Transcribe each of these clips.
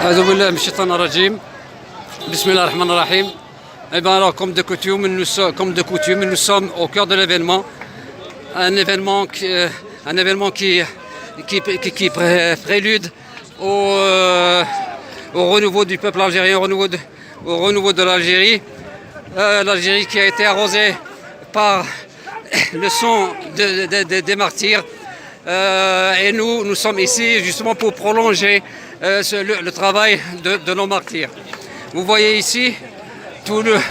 أعوذ بالله من الشيطان الرجيم. بسم الله الرحمن الرحيم. Eh bien alors, comme de coutume, nous sommes au cœur de l'événement. Un événement qui prélude au renouveau du peuple algérien, au renouveau de l'Algérie. L'Algérie qui a été arrosée par le sang des martyrs. Et nous sommes ici justement pour prolonger le travail de nos martyrs. Vous voyez ici,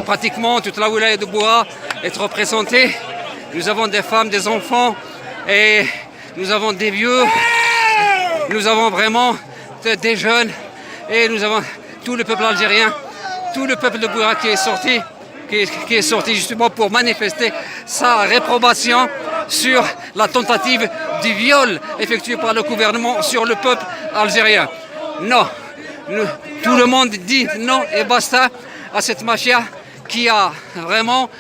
pratiquement toute la wilaya de Boura est représentée. Nous avons des femmes, des enfants et nous avons des vieux. Nous avons vraiment des jeunes et nous avons tout le peuple algérien, tout le peuple de Boura qui est sorti justement pour manifester sa réprobation sur la tentative du viol effectué par le gouvernement sur le peuple algérien. Non, tout le monde dit non et basta à cette mafia qui a vraiment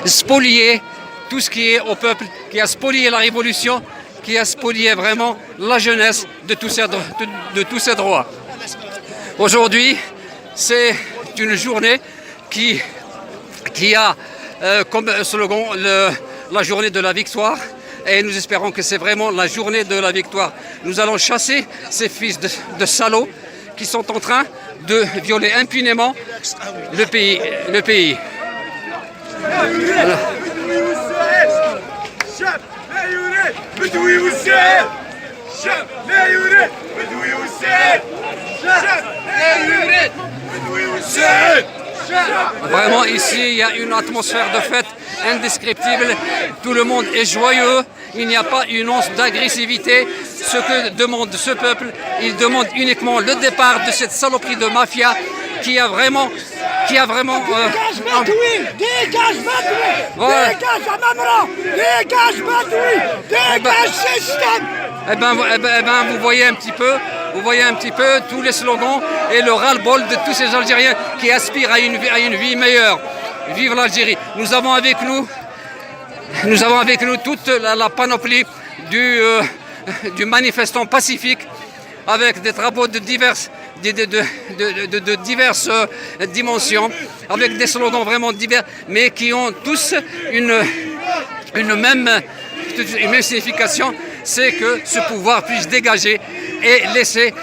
spolié tout ce qui est au peuple, qui a spolié la révolution, qui a spolié vraiment la jeunesse de tous ses droits. Aujourd'hui, c'est une journée qui a comme slogan la journée de la victoire. Et nous espérons que c'est vraiment la journée de la victoire. Nous allons chasser ces fils de salauds qui sont en train de violer impunément le pays. Voilà. Vraiment ici, il y a une atmosphère de fête indescriptible. Tout le monde est joyeux. Il n'y a pas une once d'agressivité. Ce que demande ce peuple, il demande uniquement le départ de cette saloperie de mafia qui a vraiment dégage Batoui, dégage Amamra, dégage Batoui, dégage système. Eh ben, vous voyez un petit peu tous les slogans et le ras-le-bol de tous ces Algériens qui aspirent à une vie meilleure. Vive l'Algérie. Nous avons avec nous toute la panoplie du manifestant pacifique avec des drapeaux de diverses dimensions, avec des slogans vraiment divers, mais qui ont tous une même signification, c'est que ce pouvoir puisse dégager et laisser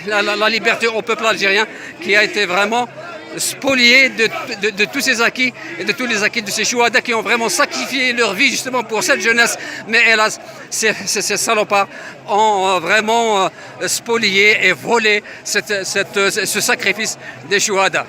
la liberté au peuple algérien qui a été vraiment spoliés de tous ces acquis et de tous les acquis de ces chouhadas qui ont vraiment sacrifié leur vie justement pour cette jeunesse. Mais hélas, ces salopards ont vraiment spolié et volé ce sacrifice des chouhadas.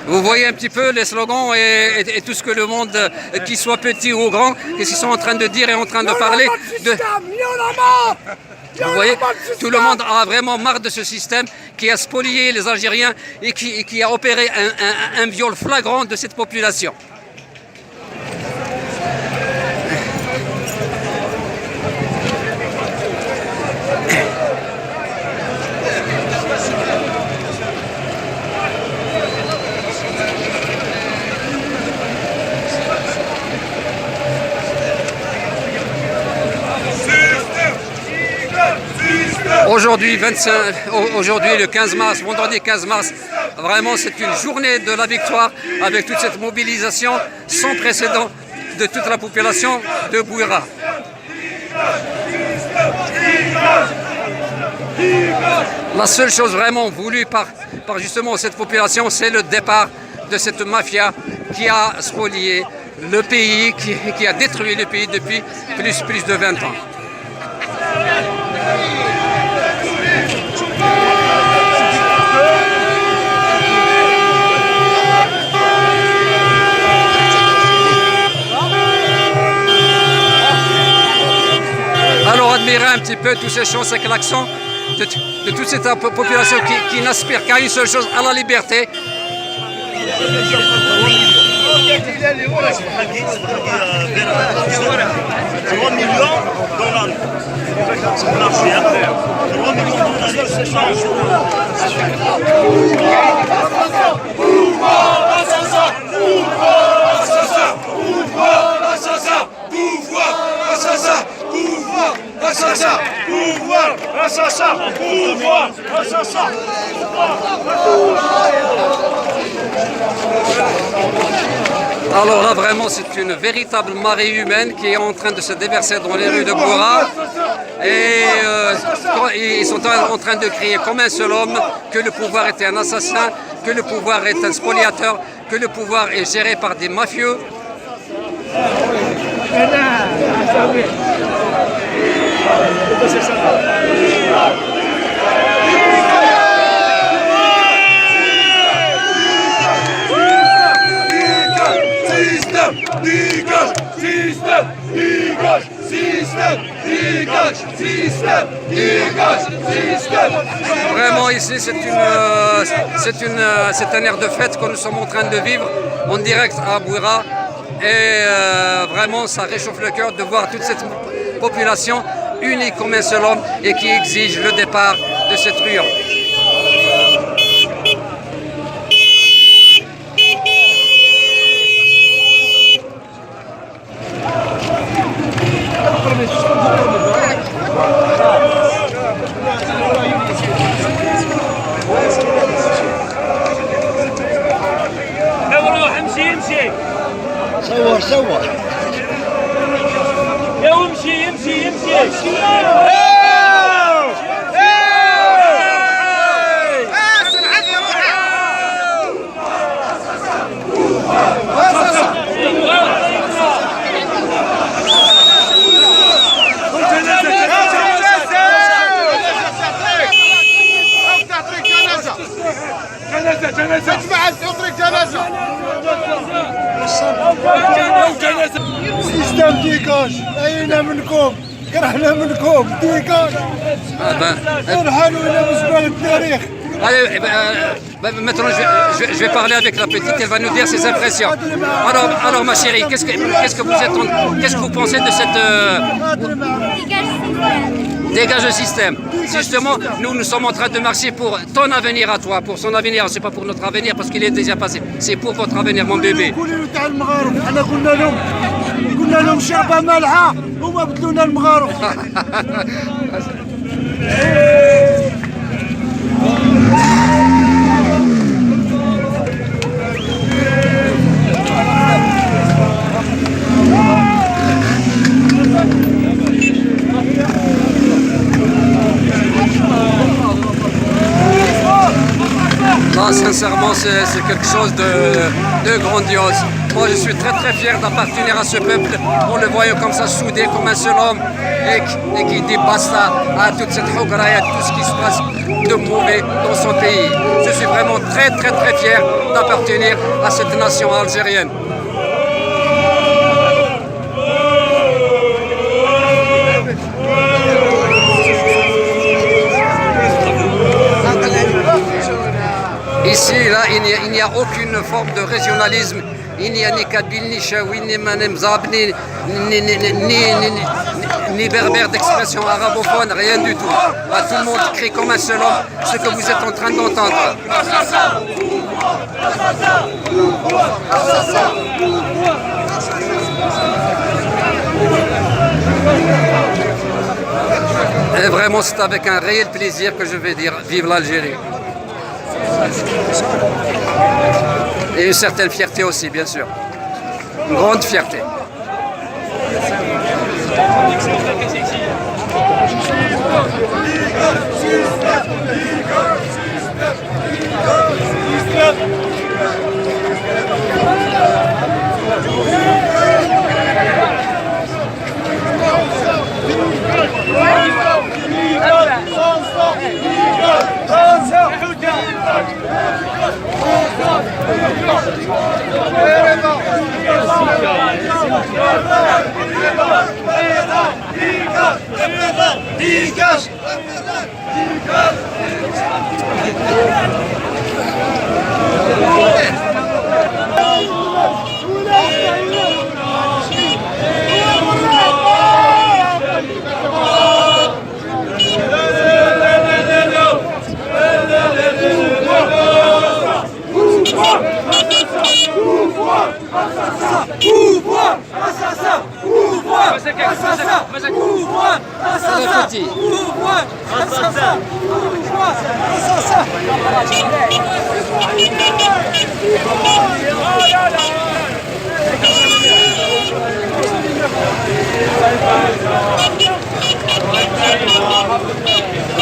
Vous voyez un petit peu les slogans et tout ce que le monde, qu'il soit petit ou grand, qu'est-ce qu'ils sont en train de dire et en train de parler de... Vous voyez, tout le monde a vraiment marre de ce système qui a spolié les Algériens et qui a opéré un viol flagrant de cette population. Aujourd'hui, le 15 mars, vendredi 15 mars, vraiment c'est une journée de la victoire avec toute cette mobilisation sans précédent de toute la population de Boura. La seule chose vraiment voulue par justement cette population, c'est le départ de cette mafia qui a spolié le pays, qui a détruit le pays depuis plus de 20 ans. admirer un petit peu tous ces chants, ces klaxons de toute cette population qui n'aspire qu'à une seule chose, à la liberté. Alors là, vraiment, c'est une véritable marée humaine qui est en train de se déverser dans les rues de Boura. Et ils sont en train de crier comme un seul homme que le pouvoir est un assassin, que le pouvoir est un spoliateur, que le pouvoir est géré par des mafieux. Vraiment ici c'est un air de fête que nous sommes en train de vivre en direct à Boura et vraiment ça réchauffe le cœur de voir toute cette population unie comme un seul homme et qui exige le départ de cette rue. صور يا يمشي سيستم ديكاج أين منكم كرهنا منكم ديكاج ارحلوا إلى مزبلة التاريخ. Allez, maintenant je vais parler avec la petite, elle va nous dire ses impressions. Alors ma chérie, qu'est-ce que vous pensez de cette dégage le système? Justement, nous sommes en train de marcher pour ton avenir à toi, pour son avenir, c'est pas pour notre avenir parce qu'il est déjà passé, c'est pour votre avenir mon bébé. قلنا لهم شعبة مالحة هما بدلونا المغارب. Là, sincèrement, c'est quelque chose de grandiose. Moi, je suis très très fier d'appartenir à ce peuple en le voyant comme ça, soudé comme un seul homme et qui dit basta à toute cette hogra et à tout ce qui se passe de mauvais dans son pays. Je suis vraiment très très très fier d'appartenir à cette nation algérienne. Ici, là, il n'y a aucune forme de régionalisme. Il n'y a ni Kabyle, ni Chaoui, ni Manemzab, ni berbère d'expression arabophone, rien du tout. Là, tout le monde crie comme un seul homme ce que vous êtes en train d'entendre. Et vraiment, c'est avec un réel plaisir que je vais dire vive l'Algérie. Et une certaine fierté aussi, bien sûr. Une grande fierté.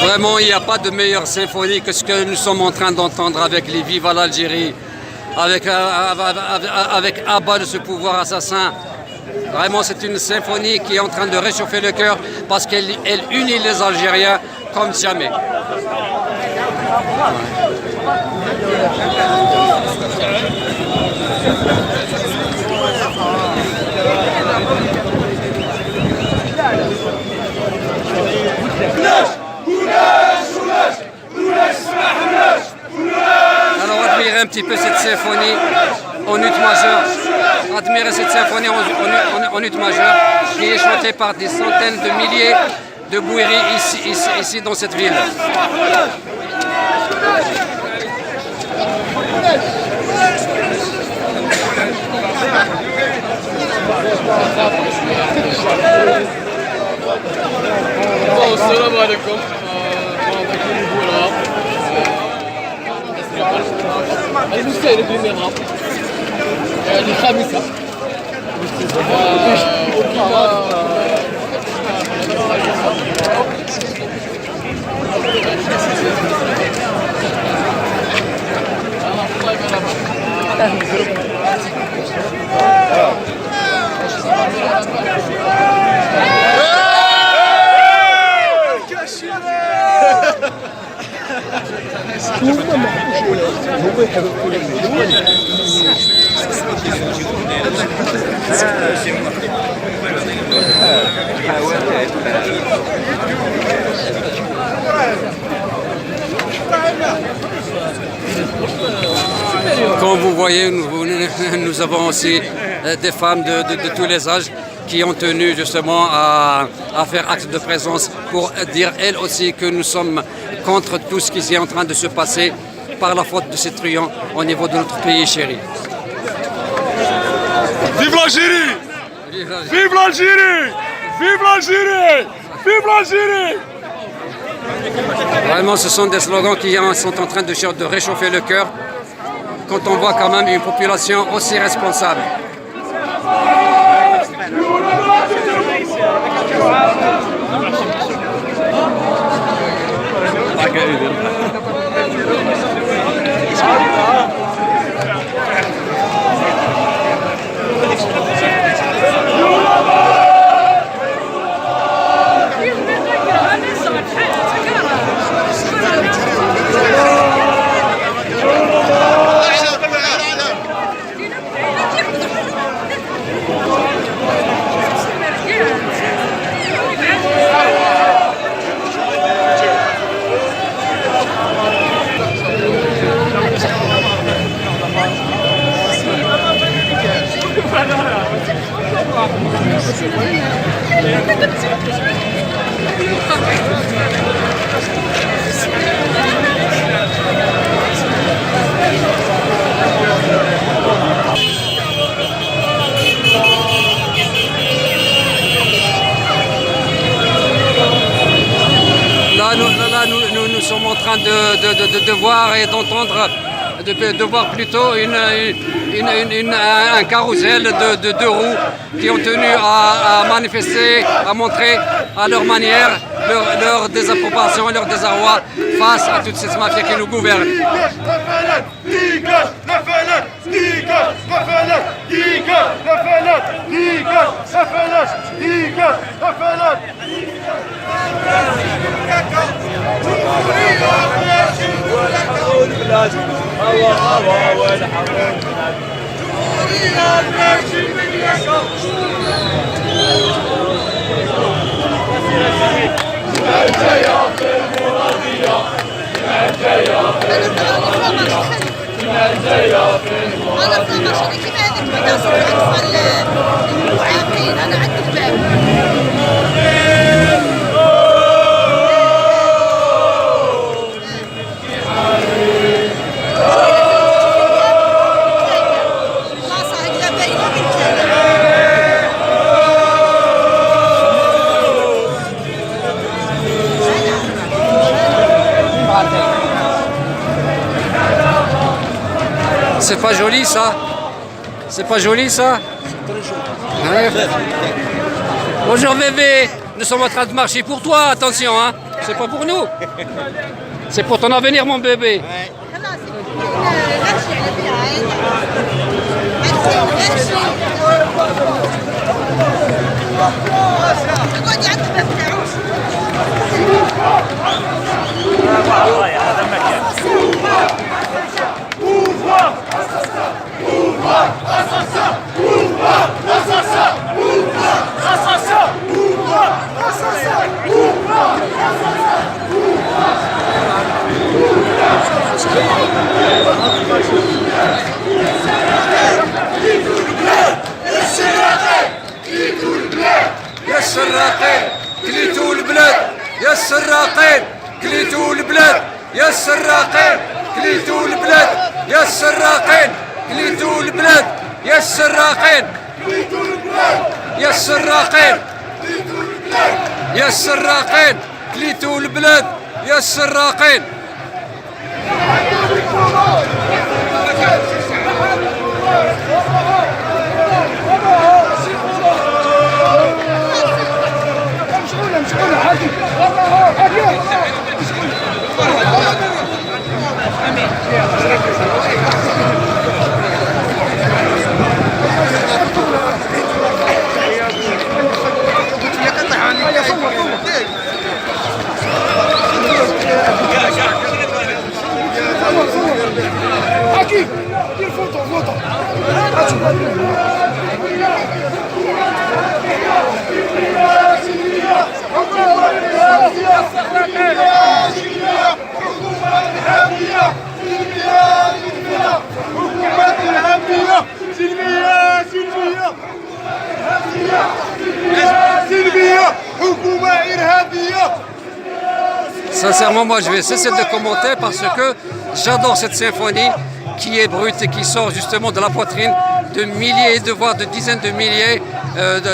Vraiment, il n'y a pas de meilleure symphonie que ce que nous sommes en train d'entendre avec les Viva l'Algérie, avec Abba de ce pouvoir assassin. Vraiment, c'est une symphonie qui est en train de réchauffer le cœur parce qu'elle unit les Algériens comme jamais. Alors, admirez un petit peu cette symphonie en ut majeur. Admirez cette symphonie en ut majeur qui est chantée par des centaines de milliers de bouiris ici dans cette ville. السلام عليكم المستهلك للنظام الخامسة Comme vous voyez, nous avons aussi des femmes de tous les âges qui ont tenu justement à faire acte de présence pour dire elles aussi que nous sommes contre tout ce qui est en train de se passer par la faute de ces truands au niveau de notre pays chéri. Vive l'Algérie! Vive l'Algérie! Vive l'Algérie! Vive l'Algérie! Vraiment, ce sont des slogans qui sont en train de réchauffer le cœur quand on voit quand même une population aussi responsable. Nous sommes en train de voir et d'entendre, de voir plutôt un carrousel de deux roues qui ont tenu à manifester, à montrer à leur manière leur désapprobation, leur désarroi face à toute cette mafia qui nous gouverne. خلصنا ماشي كيف هذيك ما تصير اطفال المعاقين انا عند الباب. C'est pas joli ça. C'est pas joli ça. Ouais. Bonjour bébé. Nous sommes en train de marcher pour toi, attention hein. C'est pas pour nous. C'est pour ton avenir mon bébé. يا السراقين كليتوا البلاد يا السراقين كليتوا البلاد يا السراقين كليتوا البلاد يا السراقين كليتوا البلاد يا السراقين يا السراقين يا السراقين كليتوا البلاد يا السراقين. Aqui, tira foto, foto. Sincèrement, moi je vais cesser de commenter parce que j'adore cette symphonie qui est brute et qui sort justement de la poitrine de milliers, de voire de dizaines de milliers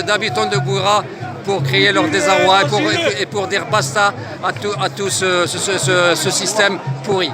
d'habitants de Boura pour crier leur désarroi et pour dire basta à tout ce système pourri.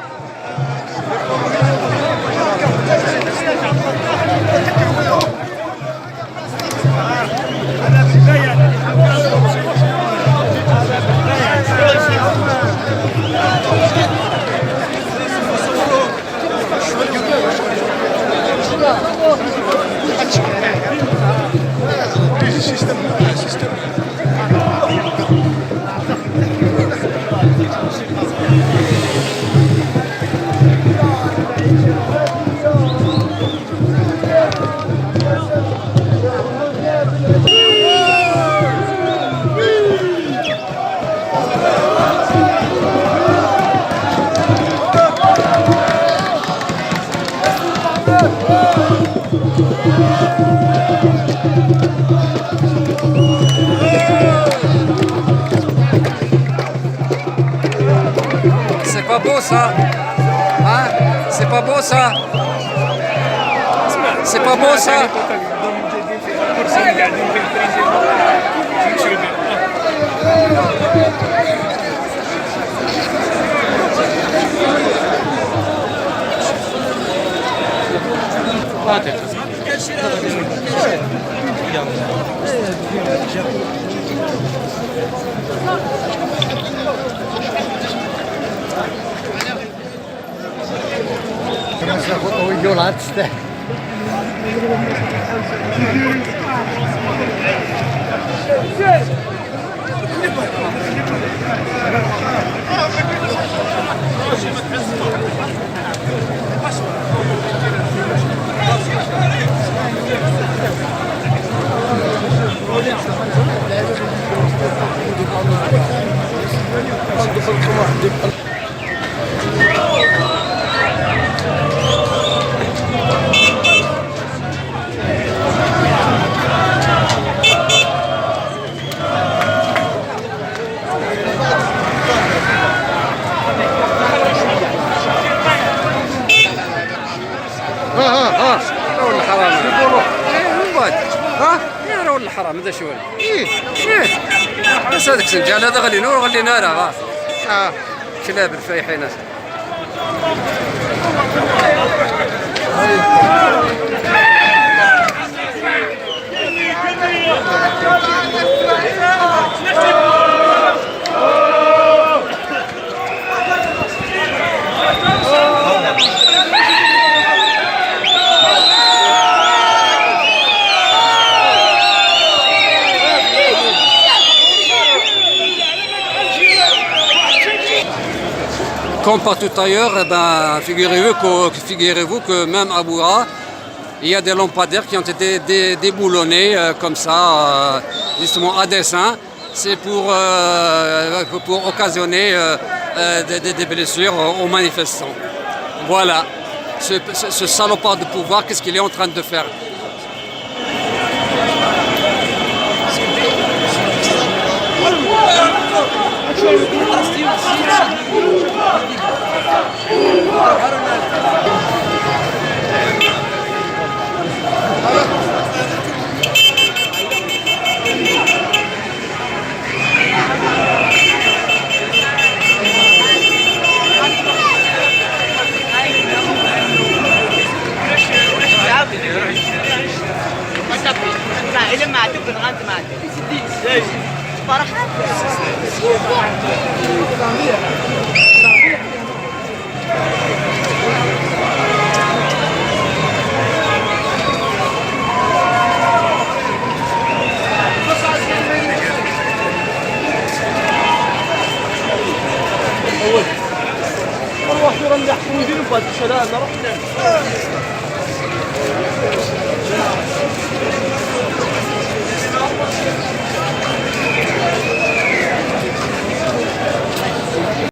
C'est pas beau ça, hein? C'est pas beau ça. C'est pas beau ça. Jo laatste. راه ماذا شويه بس هذاك السنجال هذا غالي نور غالي نار كلاب الفايحين. Comme partout ailleurs, eh ben, figurez-vous que même à Boura, il y a des lampadaires qui ont été déboulonnés comme ça, justement à dessein. C'est pour occasionner des blessures aux manifestants. Voilà, ce salopard de pouvoir, qu'est-ce qu'il est en train de faire? نروح يحكموا يديروا في هذا الشارع نروح